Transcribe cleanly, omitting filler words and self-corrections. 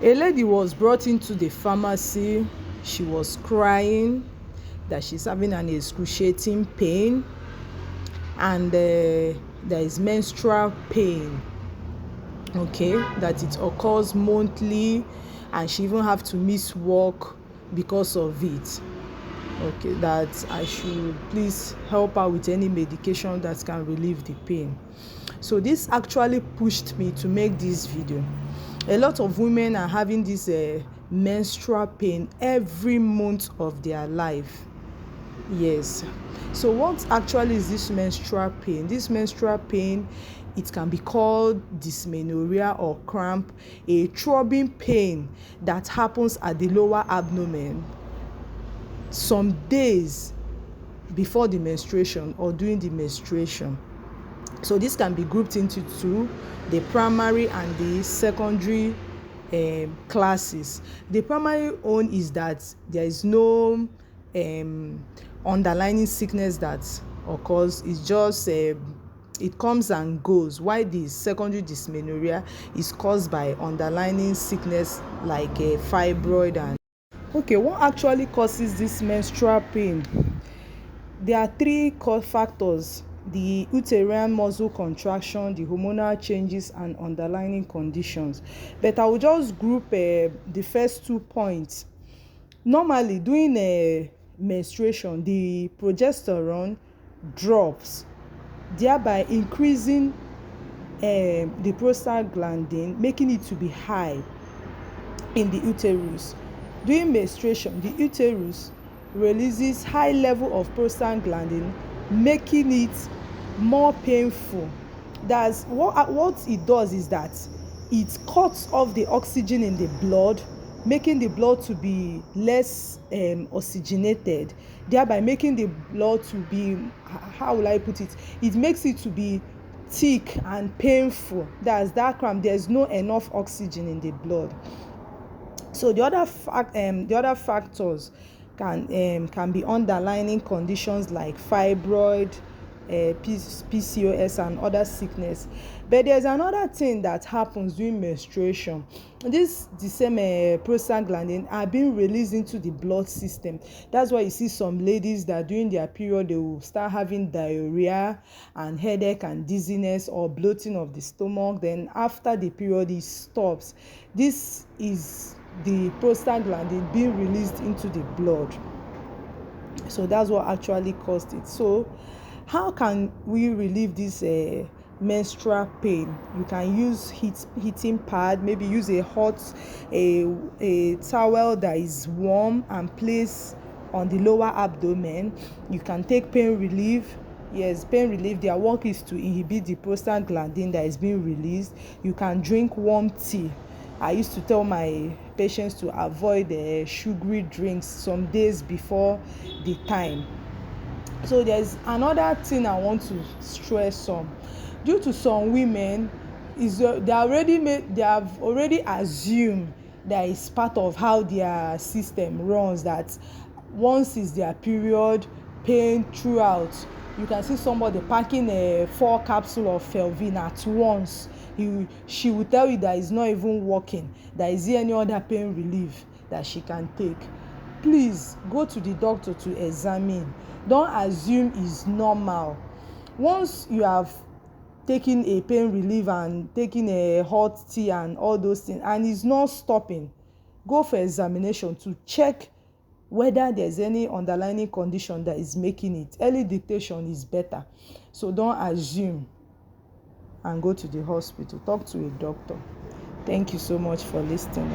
A lady was brought into the pharmacy. She was crying that she's having an excruciating pain, and there is menstrual pain, okay, that it occurs monthly, and she even have to miss work because of it. Okay, that I should please help her with any medication that can relieve the pain. So this actually pushed me to make this video. A lot of women are having this menstrual pain every month of their life. Yes. So what actually is this menstrual pain? This menstrual pain, it can be called dysmenorrhea or cramp, a throbbing pain that happens at the lower abdomen some days before the menstruation or during the menstruation. So this can be grouped into two: the primary and the secondary classes. The primary one is that there is no underlying sickness that occurs. It's just it comes and goes, while the secondary dysmenorrhea is caused by underlying sickness like fibroid. And okay, what actually causes this menstrual pain? There are three core factors: the uterine muscle contraction, the hormonal changes, and underlying conditions. But I will just group the first 2 points. Normally, during menstruation, the progesterone drops, thereby increasing the prostaglandin, making it to be high in the uterus. During menstruation, the uterus releases high level of prostaglandin, making it more painful. That's what it does, is that it cuts off the oxygen in the blood, making the blood to be less oxygenated, thereby making the blood to be, how will I put it, it makes it to be thick and painful. That's that cramp. There's no enough oxygen in the blood. So the other factors can be underlying conditions like fibroid, PCOS, and other sickness. But there's another thing that happens during menstruation. The same prostaglandin are being released into the blood system. That's why you see some ladies that during their period they will start having diarrhea and headache and dizziness or bloating of the stomach. Then after the period it stops. This is the prostaglandin being released into the blood. So that's what actually caused it. So how can we relieve this menstrual pain? You can use heating pad, maybe use a towel that is warm and place on the lower abdomen. You can take pain relief. Yes, pain relief, their work is to inhibit the prostaglandin that is being released. You can drink warm tea. I used to tell my patients to avoid sugary drinks some days before the time. So there's another thing I want to stress on. Due to some women, they have already assumed that it's part of how their system runs, that once is their period, pain throughout. You can see somebody packing 4 capsules of Felvin at once. She will tell you that it's not even working, that is there any other pain relief that she can take. Please go to the doctor to examine. Don't assume it's normal. Once you have taken a pain relief and taking a hot tea and all those things and it's not stopping, go for examination to check whether there's any underlying condition that is making it. Early detection is better. So don't assume, and go to the hospital. Talk to a doctor. Thank you so much for listening.